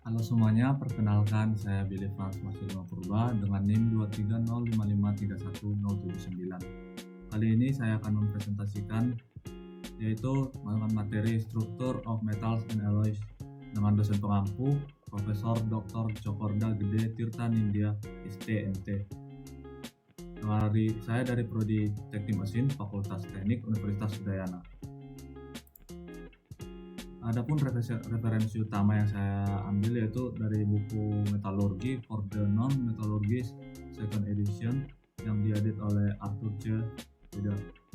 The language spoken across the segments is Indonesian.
Halo semuanya, perkenalkan saya Billy Frans Masilma Purba dengan NIM 23055310079. Kali ini saya akan mempresentasikan yaitu materi Structure of Metals and Alloys dengan dosen pengampu Profesor Dr. Cokorda Gede Tirta Nindya STMT. Saya dari Prodi Teknik Mesin Fakultas Teknik Universitas Udayana. Adapun referensi utama yang saya ambil yaitu dari buku Metallurgy for the Non-Metallurgist Second Edition yang diedit oleh Arthur C.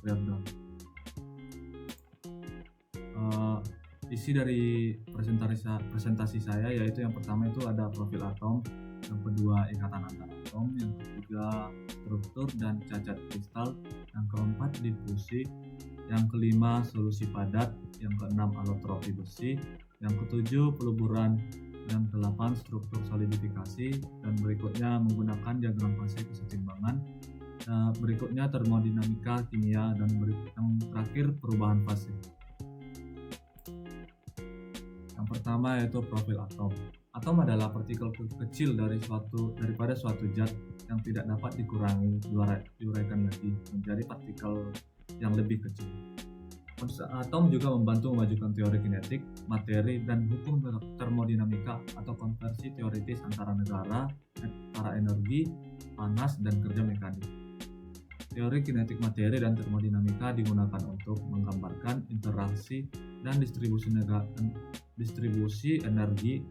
Verdon. Isi dari presentasi saya yaitu yang pertama itu ada profil atom, yang kedua ikatan antar atom, yang ketiga struktur dan cacat kristal, yang keempat difusi, yang kelima solusi padat, yang keenam alotropi besi, yang ketujuh peluburan, yang kedelapan struktur solidifikasi, dan berikutnya menggunakan diagram fase kesetimbangan, berikutnya termodinamika kimia, dan yang terakhir perubahan fase. Yang pertama yaitu profil atom. Atom adalah partikel kecil daripada suatu zat yang tidak dapat dikurangi diuraikan lagi menjadi partikel yang lebih kecil. Atom juga membantu memajukan teori kinetik, materi, dan hukum termodinamika atau konversi teoritis antara negara, antara energi, panas, dan kerja mekanik. Teori kinetik materi dan termodinamika digunakan untuk menggambarkan interaksi dan distribusi energi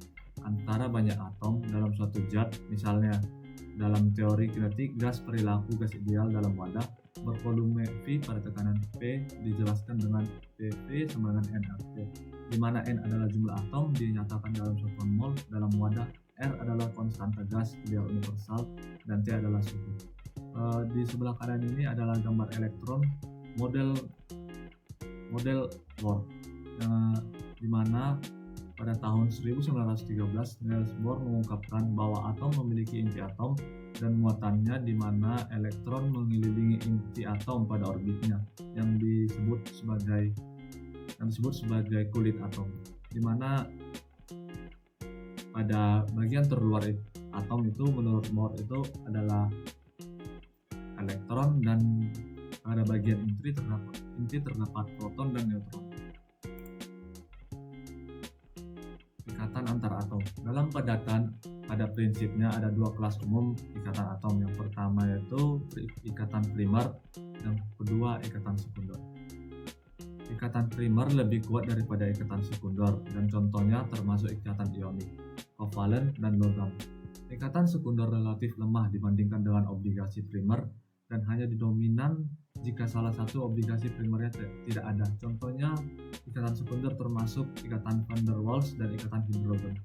antara banyak atom dalam suatu zat. Misalnya, dalam teori kinetik, gas perilaku gas ideal dalam wadah bervolume V pada tekanan P dijelaskan dengan PV sama dengan nRT, di mana N adalah jumlah atom dinyatakan dalam satuan mol dalam wadah, R adalah konstanta gas ideal universal, dan T adalah suhu. Di sebelah kanan ini adalah gambar elektron model Bohr, di mana pada tahun 1913 Niels Bohr mengungkapkan bahwa atom memiliki inti atom dan muatannya, di mana elektron mengelilingi inti atom pada orbitnya yang disebut sebagai kulit atom, di mana pada bagian terluar atom itu menurut Bohr itu adalah elektron, dan pada bagian inti terdapat proton dan neutron. Ikatan antar atom. Dalam padatan, pada prinsipnya ada dua kelas umum ikatan atom. Yang pertama yaitu ikatan primer, yang kedua ikatan sekunder. Ikatan primer lebih kuat daripada ikatan sekunder, dan contohnya termasuk ikatan ionik, kovalen, dan logam. Ikatan sekunder relatif lemah dibandingkan dengan obligasi primer dan hanya dominan jika salah satu obligasi primernya tidak ada. Contohnya ikatan sekunder termasuk ikatan van der Waals dan ikatan hidrogen.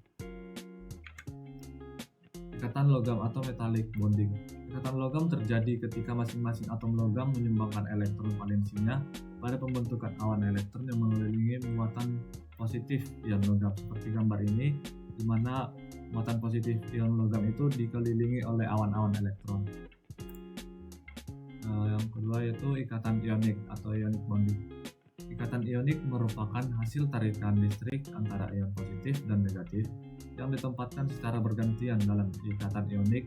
Ikatan logam atau metallic bonding. Ikatan logam terjadi ketika masing-masing atom logam menyumbangkan elektron valensinya pada pembentukan awan elektron yang mengelilingi muatan positif ion logam, seperti gambar ini, di mana muatan positif ion logam itu dikelilingi oleh awan-awan elektron. Yang kedua yaitu ikatan ionik atau ionic bonding. Ikatan ionik merupakan hasil tarikan listrik antara ion positif dan negatif yang ditempatkan secara bergantian dalam ikatan ionik.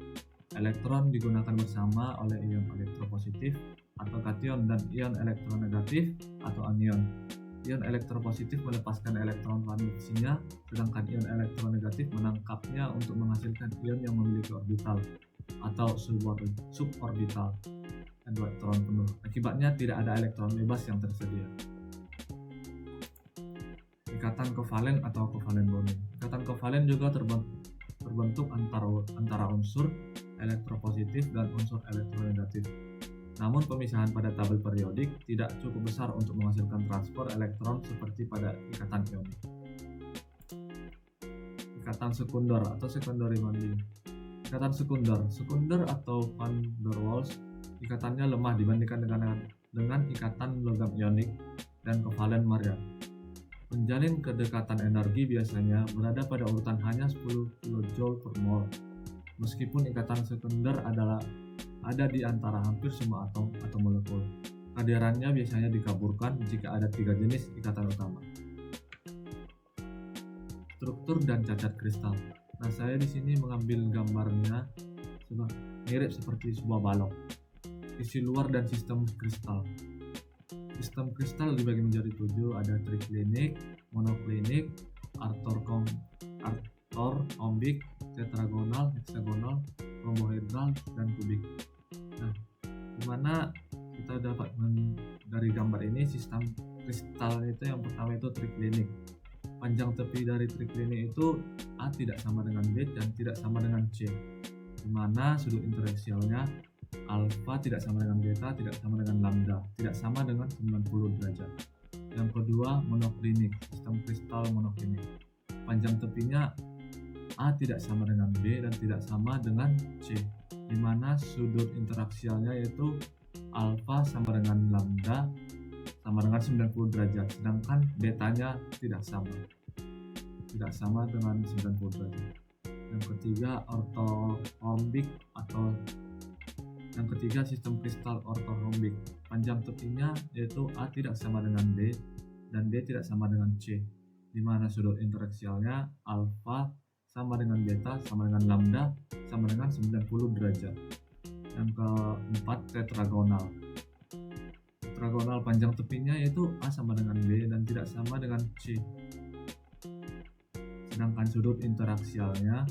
Elektron digunakan bersama oleh ion elektropositif atau kation dan ion elektronegatif atau anion. Ion elektropositif melepaskan elektron valensinya, sedangkan ion elektronegatif menangkapnya untuk menghasilkan ion yang memiliki orbital atau suborbital elektron penuh. Akibatnya tidak ada elektron bebas yang tersedia. Ikatan kovalen atau kovalen bonding. Ikatan kovalen juga terbentuk antara unsur elektropositif dan unsur elektronegatif. Namun pemisahan pada tabel periodik tidak cukup besar untuk menghasilkan transfer elektron seperti pada ikatan ionik. Ikatan sekunder atau secondary bonding. Ikatan sekunder atau van der Waals, ikatannya lemah dibandingkan dengan ikatan logam ionik dan kovalen Maria. Menjalin kedekatan energi biasanya berada pada urutan hanya 10 kJ per mol. Meskipun ikatan sekunder ada di antara hampir semua atom atau molekul. Kehadirannya biasanya dikaburkan jika ada 3 jenis ikatan utama. Struktur dan cacat kristal. Nah, saya di sini mengambil gambarnya mirip seperti sebuah balok. Isi luar dan sistem kristal. Sistem kristal dibagi menjadi 7, ada triklinik, monoklinik, ortorombik, tetragonal, heksagonal, rhombohedral, dan kubik. Nah, dimana kita dapat dari gambar ini sistem kristal itu yang pertama itu triklinik. Panjang tepi dari triklinik itu A tidak sama dengan B dan tidak sama dengan C, dimana sudut interaksialnya alfa tidak sama dengan beta, tidak sama dengan lambda, tidak sama dengan 90 derajat. Yang kedua, monoklinik, sistem kristal monoklinik. Panjang tepinya A tidak sama dengan B dan tidak sama dengan C, di mana sudut interaksialnya yaitu alfa sama dengan lambda sama dengan 90 derajat, sedangkan betanya tidak sama dengan 90 derajat. Yang ketiga, sistem kristal ortorhombik. Panjang tepinya yaitu A tidak sama dengan B dan B tidak sama dengan C, di mana sudut interaksialnya alfa sama dengan beta sama dengan lambda sama dengan 90 derajat. Yang keempat, tetragonal. Tetragonal panjang tepinya yaitu A sama dengan B dan tidak sama dengan C, sedangkan sudut interaksialnya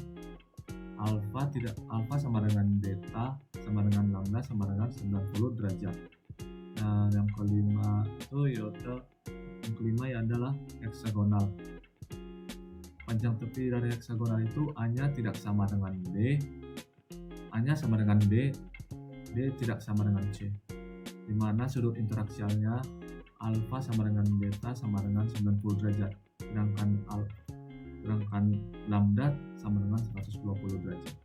alfa sama dengan beta sama dengan lambda sama dengan 90 derajat. Nah, yang kelima adalah heksagonal. Panjang tepi dari heksagonal itu A-nya tidak sama dengan B, A-nya sama dengan B, B tidak sama dengan C, di mana sudut interaksialnya alfa sama dengan beta sama dengan 90 derajat, sedangkan lambda sama dengan 120 derajat.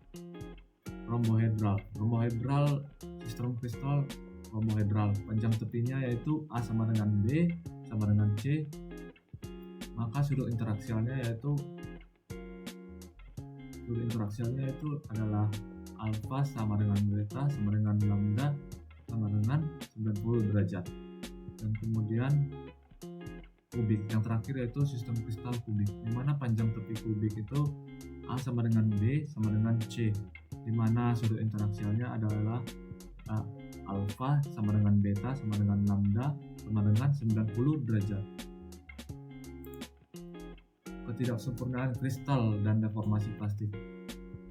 Rhombohedral, sistem kristal rhombohedral. Panjang tepinya yaitu A sama dengan B sama dengan C, maka sudut interaksialnya yaitu adalah alfa sama dengan beta sama dengan lambda sama dengan 90 derajat. Dan kemudian kubik, yang terakhir yaitu sistem kristal kubik, di mana panjang tepi kubik itu A sama dengan B sama dengan C, di mana sudut interaksialnya adalah alfa sama dengan beta sama dengan lambda sama dengan 90 derajat. Ketidaksempurnaan kristal dan deformasi plastik.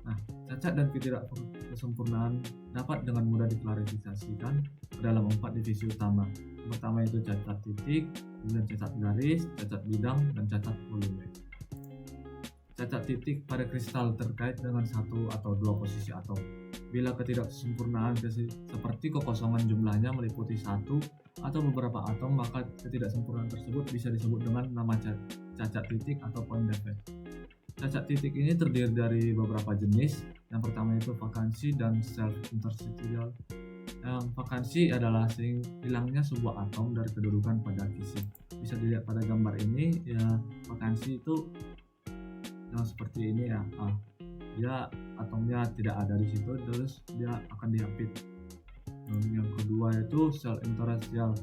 Nah, cacat dan ketidaksempurnaan dapat dengan mudah diklarifikasikan dalam 4 divisi utama. Yang pertama itu cacat titik, kemudian cacat garis, cacat bidang, dan cacat volume. Cacat titik pada kristal terkait dengan satu atau dua posisi atom. Bila ketidaksempurnaan seperti kekosongan jumlahnya meliputi satu atau beberapa atom, maka ketidaksempurnaan tersebut bisa disebut dengan nama cacat titik atau point defect. Cacat titik ini terdiri dari beberapa jenis. Yang pertama itu vakansi dan self-interstitial. Yang vakansi adalah hilangnya sebuah atom dari kedudukan pada kisi. Bisa dilihat pada gambar ini ya, vakansi itu yang seperti ini ya. Dia atomnya tidak ada di situ, terus dia akan dihapit. Yang kedua itu self-interstitial.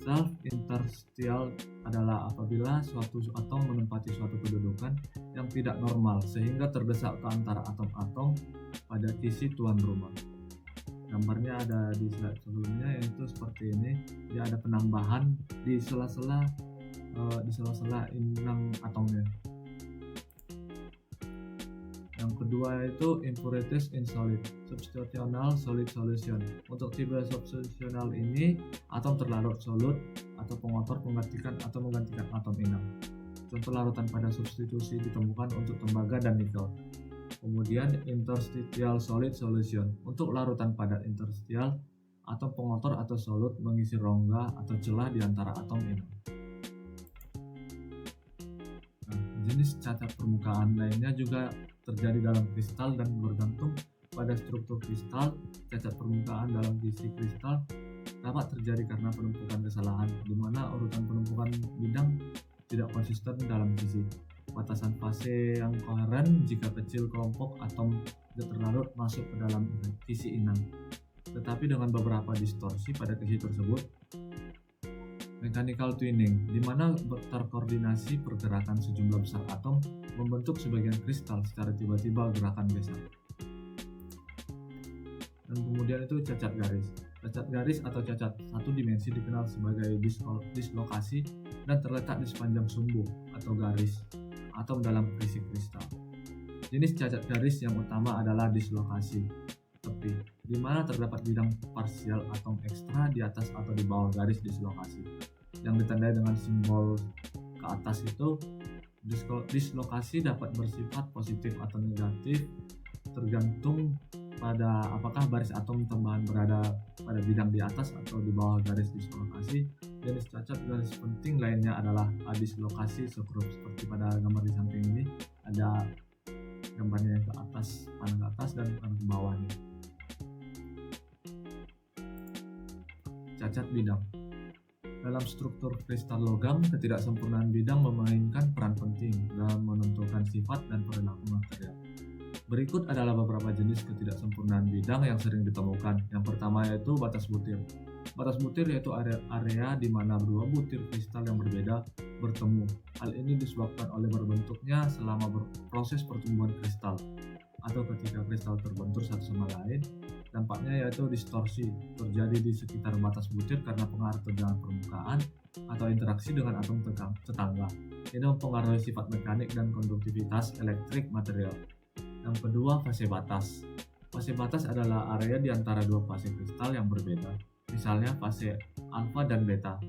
Self-interstitial adalah apabila suatu atom menempati suatu kedudukan yang tidak normal sehingga terdesak ke antara atom-atom pada kisi tuan rumah. Gambarnya ada di slide sebelumnya, yaitu seperti ini. Dia ada penambahan di sela-sela inang atomnya. Yang kedua itu impurities in solid, substitutional solid solution. Untuk tipe substitutional ini, atom terlarut solut atau pengotor menggantikan atom inang. Contoh larutan pada substitusi ditemukan untuk tembaga dan nikel. Kemudian interstitial solid solution. Untuk larutan padat interstitial, atom pengotor atau solut mengisi rongga atau celah di antara atom inang. Jenis cacat permukaan lainnya juga terjadi dalam kristal dan bergantung pada struktur kristal. Cacat permukaan dalam kisi kristal dapat terjadi karena penumpukan kesalahan, di mana urutan penumpukan bidang tidak konsisten dalam kisi. Batasan fase yang koheren jika kecil kelompok atom terlarut masuk ke dalam kisi inang. Tetapi dengan beberapa distorsi pada kisi tersebut, Mechanical twinning, di mana terkoordinasi pergerakan sejumlah besar atom membentuk sebagian kristal secara tiba-tiba gerakan geser. Dan kemudian itu cacat garis. Cacat garis atau cacat satu dimensi dikenal sebagai dislokasi dan terletak di sepanjang sumbu atau garis atom dalam fisik kristal. Jenis cacat garis yang utama adalah dislokasi tepi, di mana terdapat bidang parsial atom ekstra di atas atau di bawah garis dislokasi, yang ditandai dengan simbol ke atas itu. Dislokasi dapat bersifat positif atau negatif tergantung pada apakah baris atom tambahan berada pada bidang di atas atau di bawah garis dislokasi. Jenis cacat garis penting lainnya adalah adislokasi sekrup, seperti pada gambar di samping ini ada gambarnya ke atas, panah ke atas dan panah ke bawahnya. Cacat bidang. Dalam struktur kristal logam, ketidaksempurnaan bidang memainkan peran penting dalam menentukan sifat dan perilaku material. Berikut adalah beberapa jenis ketidaksempurnaan bidang yang sering ditemukan. Yang pertama yaitu batas butir. Batas butir yaitu area di mana dua butir kristal yang berbeda bertemu. Hal ini disebabkan oleh berbentuknya selama proses pertumbuhan kristal atau ketika kristal terbentur satu sama lain. Dampaknya yaitu distorsi terjadi di sekitar batas butir karena pengaruh tegangan permukaan atau interaksi dengan atom tetangga. Ini mempengaruhi sifat mekanik dan konduktivitas elektrik material. Yang kedua, fase batas. Fase batas adalah area di antara dua fase kristal yang berbeda, misalnya fase alfa dan beta.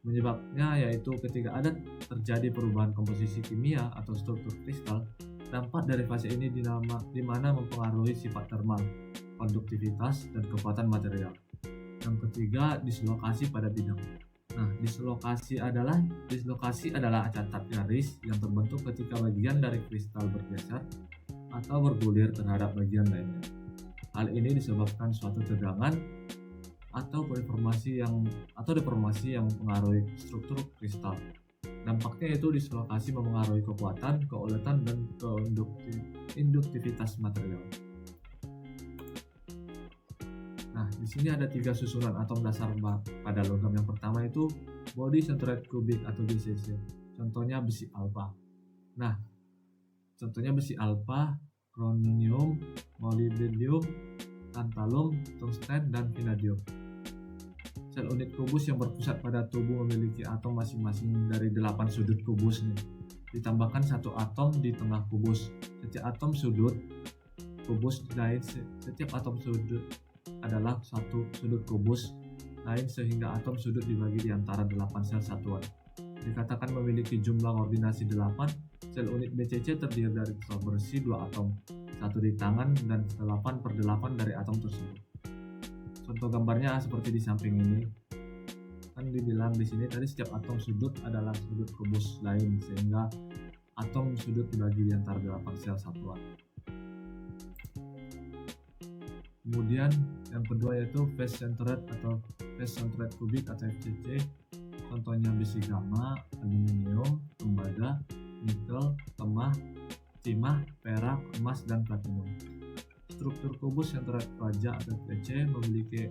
Penyebabnya yaitu ketika ada terjadi perubahan komposisi kimia atau struktur kristal, dampak dari fase ini di mana mempengaruhi sifat termal, konduktivitas, dan kekuatan material. Yang ketiga, dislokasi pada bidang. Nah, dislokasi adalah cacat garis yang terbentuk ketika bagian dari kristal bergeser atau bergulir terhadap bagian lainnya. Hal ini disebabkan suatu tegangan atau deformasi yang mempengaruhi struktur kristal. Dampaknya yaitu dislokasi mempengaruhi kekuatan, keuletan, dan induktivitas material. Nah, di sini ada 3 susunan atom dasar pada logam. Yang pertama itu body centered cubic atau BCC. Contohnya besi alfa. Nah, contohnya besi alfa, chromium, molybdenum, tantalum, tungsten, dan vanadium. Sel unit kubus yang berpusat pada tubuh memiliki atom masing-masing dari 8 sudut kubus nih. Ditambahkan 1 atom di tengah kubus. Setiap atom sudut adalah satu sudut kubus lain sehingga atom sudut dibagi di antara 8 sel satuan. Dikatakan memiliki jumlah koordinasi 8. Sel unit BCC terdiri dari kristal bersih 2 atom, 1 di tangan dan 8/8 dari atom tersebut. Contoh gambarnya seperti di samping ini. Kan dibilang di sini tadi setiap atom sudut adalah sudut kubus lain sehingga atom sudut dibagi di antara 8 sel satuan. Kemudian yang kedua yaitu face centered cubic atau FCC. Contohnya besi gamma, aluminium, tembaga, nikel, timah, perak, emas, dan platinum. Struktur kubus yang terbaja atau FC memiliki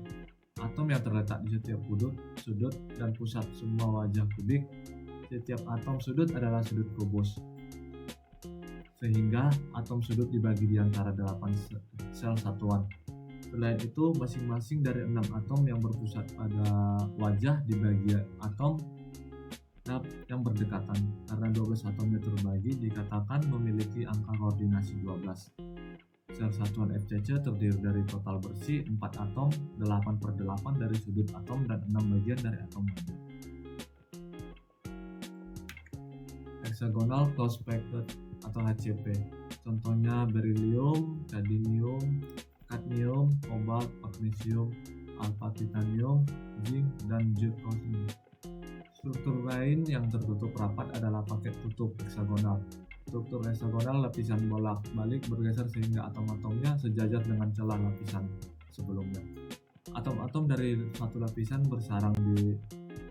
atom yang terletak di setiap sudut dan pusat semua wajah kubik. Setiap atom sudut adalah sudut kubus, sehingga atom sudut dibagi di antara 8 sel satuan. Selain itu, masing-masing dari 6 atom yang berpusat pada wajah di bagian atom yang berdekatan. Karena 12 atomnya terbagi, dikatakan memiliki angka koordinasi 12. Sel satuan FCC terdiri dari total bersih 4 atom, 8/8 dari sudut atom, dan 6 bagian dari atom wajah. Hexagonal close packed atau HCP. Contohnya beryllium, cadmium, kobalt, magnesium, alpha titanium, zinc, dan zirconium. Struktur lain yang tertutup rapat adalah paket tutup heksagonal. Struktur heksagonal lapisan bolak-balik bergeser sehingga atom-atomnya sejajar dengan celah lapisan sebelumnya. Atom-atom dari satu lapisan bersarang di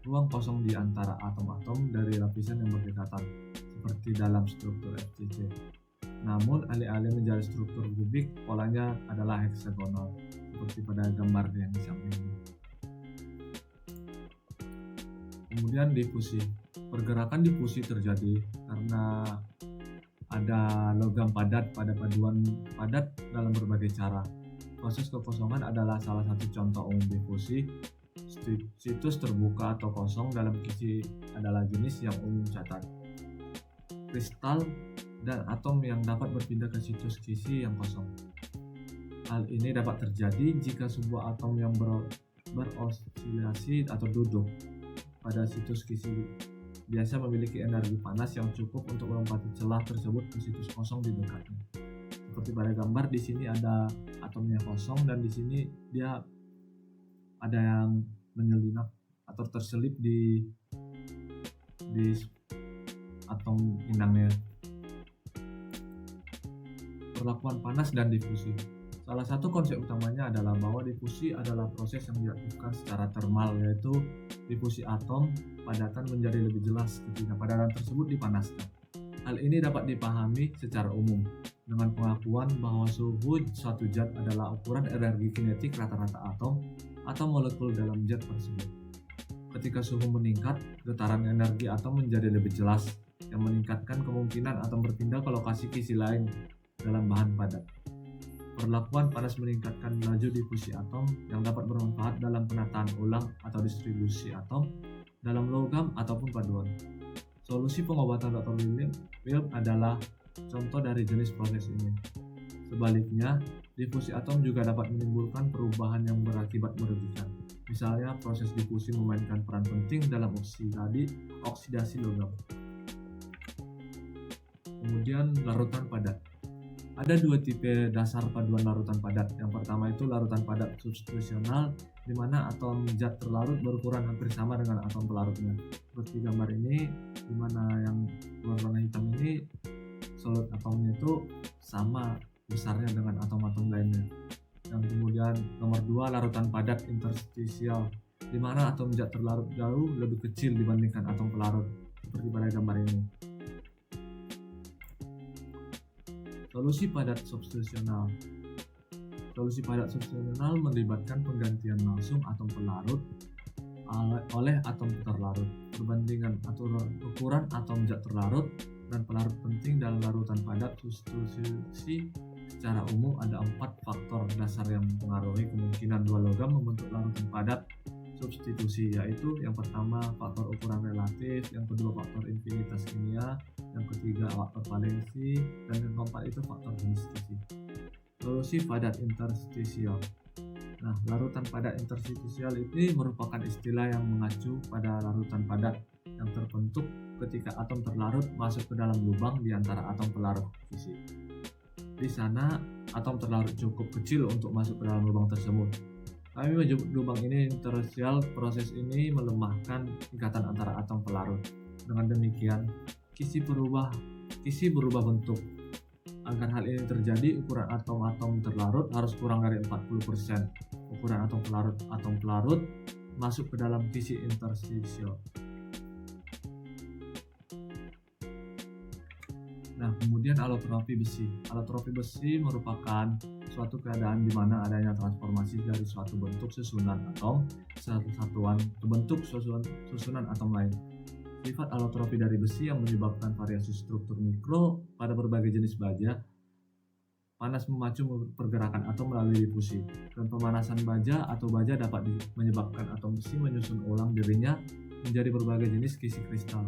ruang kosong di antara atom-atom dari lapisan yang berdekatan, seperti dalam struktur FCC. Namun, alih-alih menjadi struktur kubik, polanya adalah heksagonal, seperti pada gambar yang di samping ini. Kemudian difusi. Pergerakan difusi terjadi karena ada logam padat pada paduan padat dalam berbagai cara. Proses kekosongan adalah salah satu contoh umum difusi. Situs terbuka atau kosong dalam kisi adalah jenis yang umum catat. Kristal dan atom yang dapat berpindah ke situs kisi yang kosong. Hal ini dapat terjadi jika sebuah atom yang berosilasi atau duduk pada situs kisi biasa memiliki energi panas yang cukup untuk melempati celah tersebut ke situs kosong di dekatnya. Seperti pada gambar, di sini ada atomnya kosong dan di sini dia ada yang menyelinap atau terselip di atom inangnya. Perlakuan panas dan difusi. Salah satu konsep utamanya adalah bahwa difusi adalah proses yang diaktifkan secara termal, yaitu difusi atom padatan menjadi lebih jelas ketika padatan tersebut dipanaskan. Hal ini dapat dipahami secara umum dengan pengakuan bahwa suhu suatu zat adalah ukuran energi kinetik rata-rata atom atau molekul dalam zat tersebut. Ketika suhu meningkat, getaran energi atom menjadi lebih jelas, yang meningkatkan kemungkinan atom berpindah ke lokasi kisi lain dalam bahan padat. Perlakuan panas meningkatkan laju difusi atom yang dapat bermanfaat dalam penataan ulang atau distribusi atom dalam logam ataupun paduan. Solusi pengobatan Dr. Wilm adalah contoh dari jenis proses ini. Sebaliknya, difusi atom juga dapat menimbulkan perubahan yang berakibat merugikan. Misalnya, proses difusi memainkan peran penting dalam oksidasi logam. Kemudian, larutan padat. Ada dua tipe dasar paduan larutan padat. Yang pertama itu larutan padat substitusional, di mana atom zat terlarut berukuran hampir sama dengan atom pelarutnya. Seperti gambar ini, di mana yang berwarna hitam ini solid atomnya itu sama besarnya dengan atom-atom lainnya. Dan kemudian nomor 2, larutan padat interstisial, di mana atom zat terlarut jauh lebih kecil dibandingkan atom pelarut, seperti pada gambar ini. Solusi padat substitusional. Solusi padat substitusional melibatkan penggantian langsung atom pelarut oleh atom terlarut. Perbandingan ukuran atom zat terlarut dan pelarut penting dalam larutan padat substitusi. Secara umum ada 4 faktor dasar yang mempengaruhi kemungkinan dua logam membentuk larutan padat substitusi, yaitu yang pertama faktor ukuran relatif, yang kedua faktor infinitas kimia, yang ketiga faktor valensi, dan yang keempat itu faktor jenis kisi. Solusi padat interstisial. Nah, larutan padat interstisial ini merupakan istilah yang mengacu pada larutan padat yang terbentuk ketika atom terlarut masuk ke dalam lubang di antara atom pelarut kisi. Di sana, atom terlarut cukup kecil untuk masuk ke dalam lubang tersebut. Kami menyebut lubang ini interstisial. Proses ini melemahkan ikatan antara atom pelarut. Dengan demikian, kisi berubah bentuk. Agar hal ini terjadi, ukuran atom-atom terlarut harus kurang dari 40% ukuran atom pelarut masuk ke dalam kisi interstisial. Nah, kemudian alotropi besi. Alotropi besi merupakan suatu keadaan di mana adanya transformasi dari suatu bentuk susunan atom satuan ke bentuk susunan atom lain. Sifat alotropi dari besi yang menyebabkan variasi struktur mikro pada berbagai jenis baja. Panas memacu pergerakan atom melalui difusi, dan pemanasan baja atau baja dapat menyebabkan atom besi menyusun ulang dirinya menjadi berbagai jenis kisi kristal.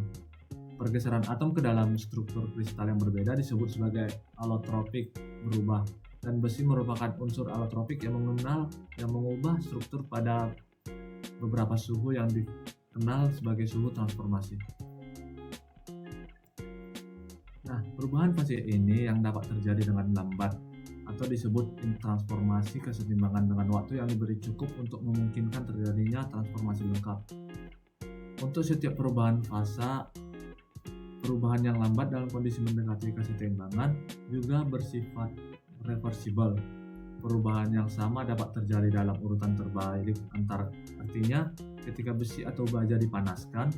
Pergeseran atom ke dalam struktur kristal yang berbeda disebut sebagai alotropik berubah, dan besi merupakan unsur alotropik yang mengubah struktur pada beberapa suhu yang dikenal sebagai suhu transformasi. Nah, perubahan fase ini yang dapat terjadi dengan lambat atau disebut transformasi kesetimbangan dengan waktu yang diberi cukup untuk memungkinkan terjadinya transformasi lengkap. Untuk setiap perubahan fase, perubahan yang lambat dalam kondisi mendekati kesetimbangan juga bersifat reversible. Perubahan yang sama dapat terjadi dalam urutan terbalik artinya ketika besi atau baja dipanaskan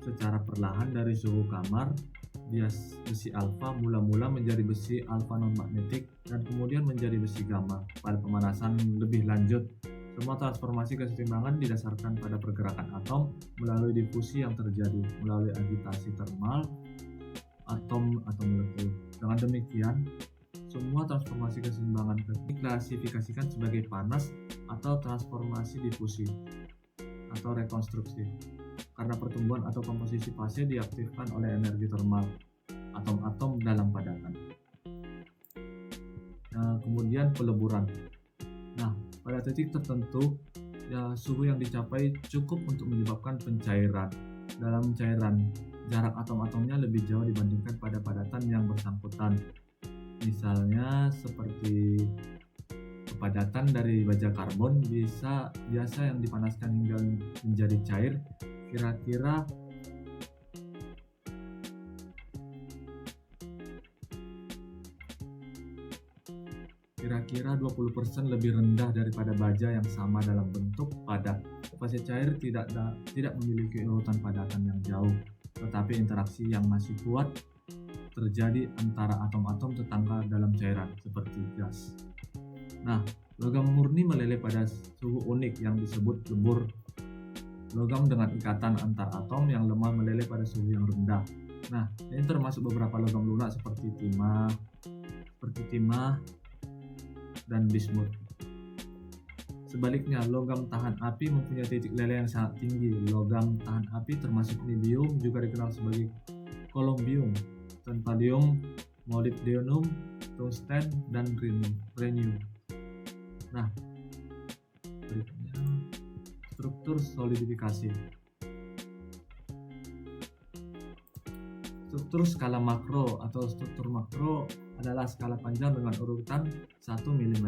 secara perlahan dari suhu kamar, besi alfa mula-mula menjadi besi alfa non-magnetik dan kemudian menjadi besi gamma pada pemanasan lebih lanjut Semua transformasi kesetimbangan didasarkan pada pergerakan atom melalui difusi yang terjadi melalui agitasi termal atom atau molekul. Dengan demikian, semua transformasi keseimbangan diklasifikasikan sebagai panas atau transformasi difusi atau rekonstruksi karena pertumbuhan atau komposisi fase diaktifkan oleh energi termal atom-atom dalam padatan. Nah, kemudian peleburan. Nah, pada titik tertentu, suhu yang dicapai cukup untuk menyebabkan pencairan. Dalam cairan, jarak atom-atomnya lebih jauh dibandingkan pada padatan yang bersangkutan. Misalnya seperti kepadatan dari baja karbon biasa yang dipanaskan hingga menjadi cair kira-kira 20% lebih rendah daripada baja yang sama dalam bentuk padat. Fase cair tidak memiliki urutan padatan yang jauh, tetapi interaksi yang masih kuat terjadi antara atom-atom tetangga dalam cairan seperti gas. Nah, logam murni meleleh pada suhu unik yang disebut lebur. Logam dengan ikatan antar atom yang lemah meleleh pada suhu yang rendah. Nah, ini termasuk beberapa logam lunak seperti timah dan bismut. Sebaliknya, logam tahan api mempunyai titik leleh yang sangat tinggi. Logam tahan api termasuk niobium, juga dikenal sebagai kolombium, tantalum, molybdenum, tungsten, dan rhenium. Nah, berikutnya struktur solidifikasi. Struktur skala makro atau struktur makro adalah skala panjang dengan urutan 1 mm.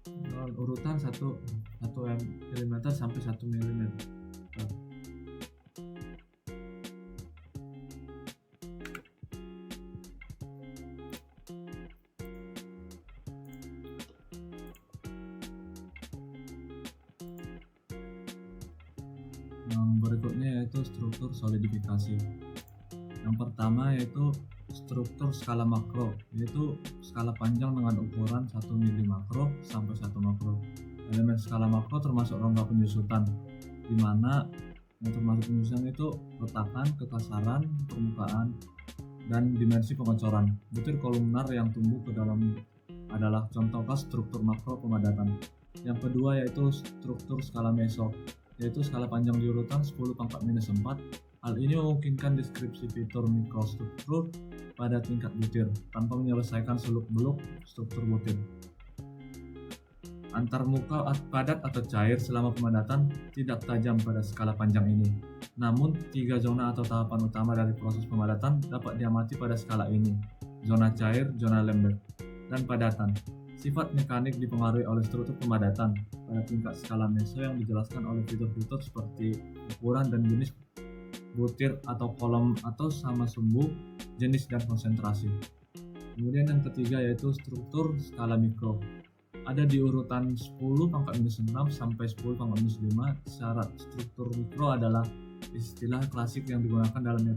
Dengan urutan 1 mm sampai 1 mm. Yang berikutnya yaitu struktur solidifikasi. Yang pertama yaitu struktur skala makro, yaitu skala panjang dengan ukuran 1 mm makro sampai 1 makro. Elemen skala makro termasuk rongga penyusutan, di mana yang termasuk penyusutan itu retakan, kekasaran permukaan, dan dimensi pengecoran. Butir kolumnar yang tumbuh ke dalam adalah contoh khas struktur makro pemadatan. Yang kedua yaitu struktur skala meso, yaitu skala panjang di urutan 10⁻⁴. Hal ini memungkinkan deskripsi fitur mikrostruktur pada tingkat butir tanpa menyelesaikan seluk-beluk struktur butir. Antar muka padat atau cair selama pemadatan tidak tajam pada skala panjang ini. Namun, 3 zona atau tahapan utama dari proses pemadatan dapat diamati pada skala ini: zona cair, zona lembek, dan padatan. Sifat mekanik dipengaruhi oleh struktur pemadatan pada tingkat skala meso yang dijelaskan oleh fitur-fitur seperti ukuran dan jenis butir atau kolom atau sama sumbu, jenis dan konsentrasi. Kemudian yang ketiga yaitu struktur skala mikro. Ada di urutan 10⁻⁶ sampai 10⁻⁵. Syarat struktur mikro adalah istilah klasik yang digunakan dalam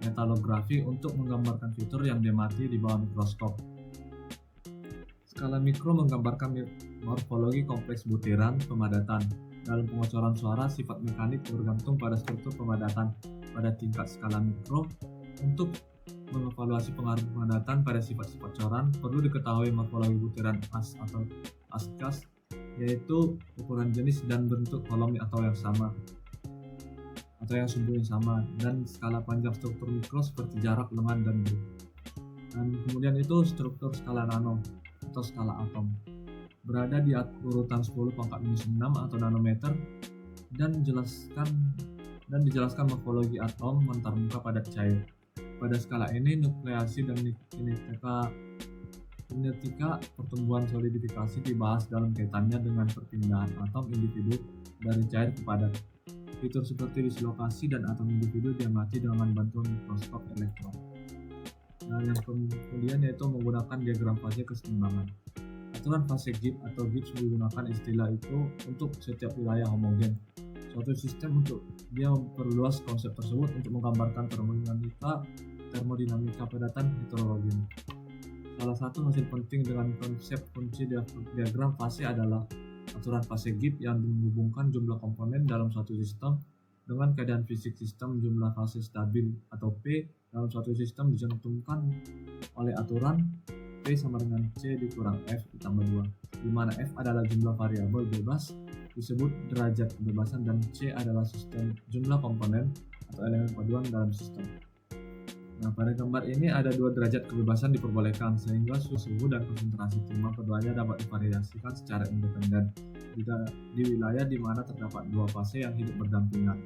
metalografi untuk menggambarkan fitur yang diamati di bawah mikroskop. Skala mikro menggambarkan morfologi kompleks butiran pemadatan. Dalam pengecoran suara, sifat mekanik bergantung pada struktur pemadatan pada tingkat skala mikro. Untuk mengevaluasi pengaruh pemadatan pada sifat-sifat coran, perlu diketahui morfologi butiran atau gas, yaitu ukuran, jenis, dan bentuk kolom atau yang sumbu yang sama, dan skala panjang struktur mikro seperti jarak, lengan, dan grup. Dan kemudian itu struktur skala nano atau skala atom, berada di urutan 10⁻⁶ atau nanometer, dan dijelaskan morfologi atom, antarmuka, padat, cair. Pada skala ini, nukleasi dan kinetika pertumbuhan solidifikasi dibahas dalam kaitannya dengan perpindahan atom individu dari cair ke padat. Fitur seperti dislokasi dan atom individu diamati dengan bantuan mikroskop elektron. Nah, yang kemudian yaitu menggunakan diagram fase keseimbangan. Aturan fase Gibbs atau Gibbs menggunakan istilah itu untuk setiap wilayah homogen suatu sistem. Untuk dia memperluas konsep tersebut untuk menggambarkan termodinamika termodinamika padatan heterogen. Salah satu hasil penting dengan konsep kunci diagram fase adalah aturan fase Gibbs yang menghubungkan jumlah komponen dalam suatu sistem dengan keadaan fisik sistem. Jumlah fase stabil atau P dalam suatu sistem dicantumkan oleh aturan P sama dengan C dikurang F ditambah 2, di mana F adalah jumlah variabel bebas disebut derajat kebebasan dan C adalah sistem jumlah komponen atau elemen paduan dalam sistem. Nah, pada gambar ini ada 2 derajat kebebasan diperbolehkan sehingga suhu dan konsentrasi timah keduanya dapat divariasikan secara independen di wilayah di mana terdapat 2 fase yang hidup berdampingan.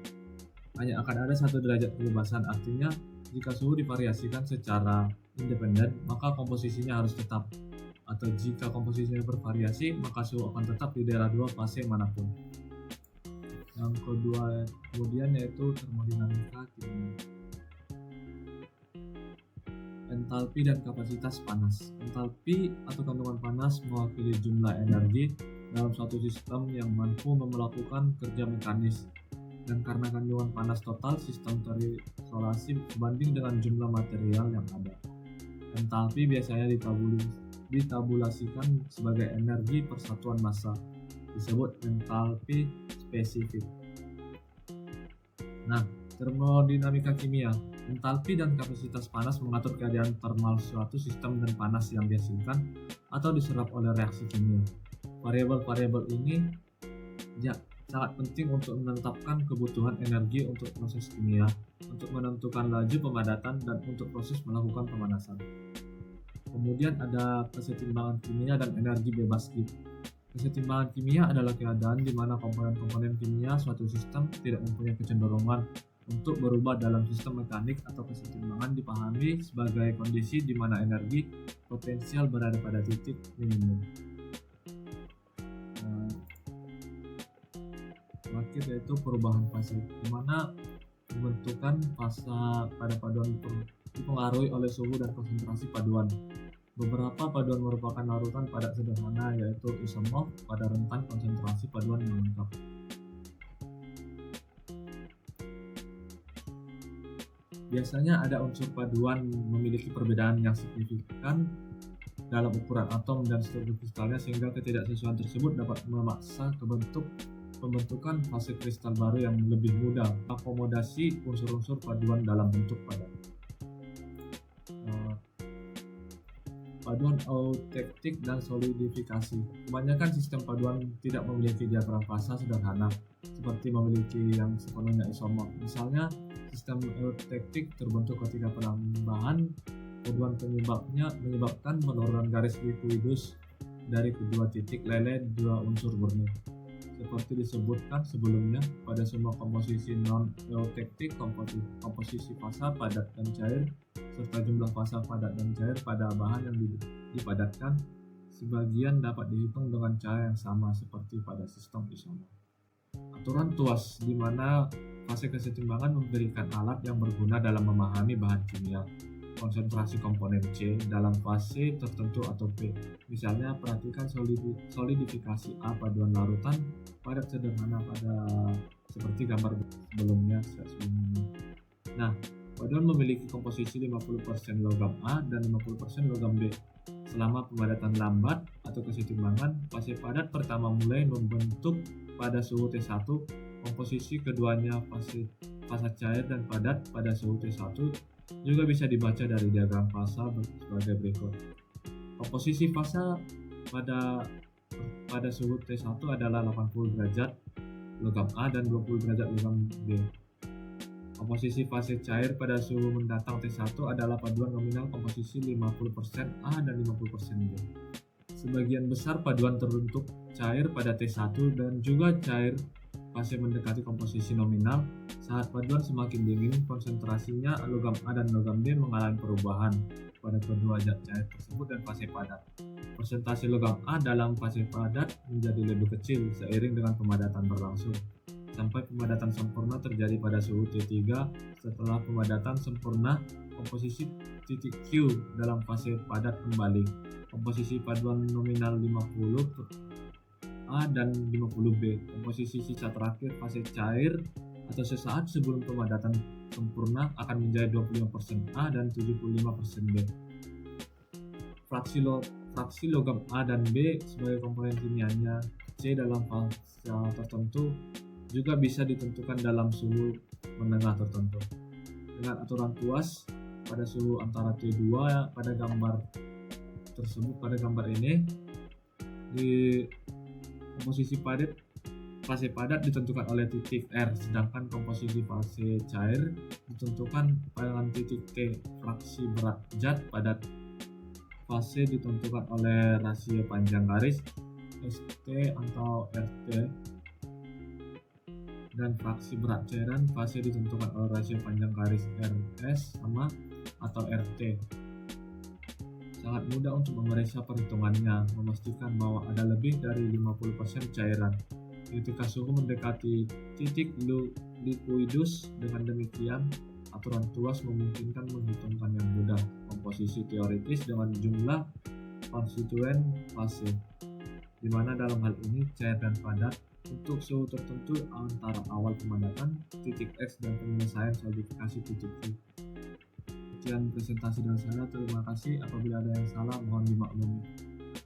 Hanya akan ada 1 derajat kebebasan, artinya jika suhu divariasikan secara independen maka komposisinya harus tetap, atau jika komposisinya bervariasi maka suhu akan tetap di daerah 2 fase manapun. Yang kedua kemudian yaitu termodinamika kimia. Entalpi dan kapasitas panas. Entalpi atau kandungan panas mewakili jumlah energi dalam suatu sistem yang mampu melakukan kerja mekanis, dan karena kandungan panas total sistem terisolasi sebanding dengan jumlah material yang ada. Entalpi biasanya ditabulasikan sebagai energi persatuan massa, disebut entalpi spesifik. Nah, termodinamika kimia. Entalpi dan kapasitas panas mengatur keadaan termal suatu sistem dan panas yang dihasilkan atau diserap oleh reaksi kimia. Variabel-variabel ini sangat penting untuk menetapkan kebutuhan energi untuk proses kimia, untuk menentukan laju pemadatan, dan untuk proses melakukan pemanasan. Kemudian ada kesetimbangan kimia dan energi bebas Gibbs. Kesetimbangan kimia adalah keadaan di mana komponen-komponen kimia suatu sistem tidak mempunyai kecenderungan untuk berubah dalam sistem mekanik, atau kesetimbangan dipahami sebagai kondisi di mana energi potensial berada pada titik minimum. Terakhir yaitu perubahan fase, di mana pembentukan fase pada paduan dipengaruhi oleh suhu dan konsentrasi paduan. Beberapa paduan merupakan larutan padat sederhana, yaitu isomorf pada rentan konsentrasi paduan yang lengkap. Biasanya ada unsur paduan memiliki perbedaan yang signifikan dalam ukuran atom dan struktur kristalnya, sehingga ketidaksesuaian tersebut dapat memaksa pembentukan fase kristal baru yang lebih mudah akomodasi unsur-unsur paduan dalam bentuk padat. Paduan eutektik dan solidifikasi. Kebanyakan sistem paduan tidak memiliki diagram fase sederhana seperti memiliki yang sepenuhnya isomorf. Misalnya, sistem eutektik terbentuk ketika penambahan paduan penyebabnya menyebabkan penurunan garis likuidus dari kedua titik lele dua unsur murni. Seperti disebutkan sebelumnya, pada semua komposisi non-eutektik, komposisi fase padat dan cair, serta jumlah fase padat dan cair pada bahan yang dipadatkan, sebagian dapat dihitung dengan cara yang sama seperti pada sistem isomorf. Aturan tuas, di mana fase kesetimbangan memberikan alat yang berguna dalam memahami bahan kimia. Konsentrasi komponen C dalam fase tertentu atau P. Misalnya, perhatikan solidifikasi A paduan larutan padat sederhana pada seperti gambar sebelumnya. Nah, paduan memiliki komposisi 50% logam A dan 50% logam B. Selama pemadatan lambat atau kesetimbangan, fase padat pertama mulai membentuk pada suhu T1, komposisi keduanya fase cair dan padat pada suhu T1 juga bisa dibaca dari diagram fase sebagai berikut. Komposisi fase pada suhu T1 adalah 80 derajat logam A dan 20 derajat logam B. Komposisi fase cair pada suhu mendatang T1 adalah paduan nominal komposisi 50% A dan 50% B. Sebagian besar paduan terbentuk cair pada T1 dan juga cair fase mendekati komposisi nominal. Saat paduan semakin dingin, konsentrasinya logam A dan logam B mengalami perubahan pada kedua zat cair tersebut dan fase padat. Persentase logam A dalam fase padat menjadi lebih kecil seiring dengan pemadatan berlangsung, sampai pemadatan sempurna terjadi pada suhu T3. Setelah pemadatan sempurna, komposisi titik Q dalam fase padat kembali. Komposisi paduan nominal 50 A dan 50 B. Komposisi sisa terakhir fase cair atau sesaat sebelum pemadatan sempurna akan menjadi 25% A dan 75% B. Fraksi logam A dan B sebagai komponen kimianya C dalam fase tertentu juga bisa ditentukan dalam suhu menengah tertentu. Dengan aturan tuas pada suhu antara T2 pada gambar tersebut, pada gambar ini di komposisi fase padat ditentukan oleh titik R, sedangkan komposisi fase cair ditentukan dengan titik T. Fraksi berat zat pada fase ditentukan oleh rasio panjang garis ST atau RT, dan fraksi berat cairan fase ditentukan oleh rasio panjang garis RS sama atau RT. Sangat mudah untuk memeriksa perhitungannya, memastikan bahwa ada lebih dari 50% cairan ketika suhu mendekati titik liquidus. Dengan demikian, aturan tuas memungkinkan menghitungkan yang mudah komposisi teoritis dengan jumlah konstituen fase, di mana dalam hal ini cair dan padat untuk suhu tertentu antara awal pemadatan titik X dan penyelesaian solidifikasi titik Y. Sekian presentasi dari saya, terima kasih. Apabila ada yang salah mohon dimaklumi.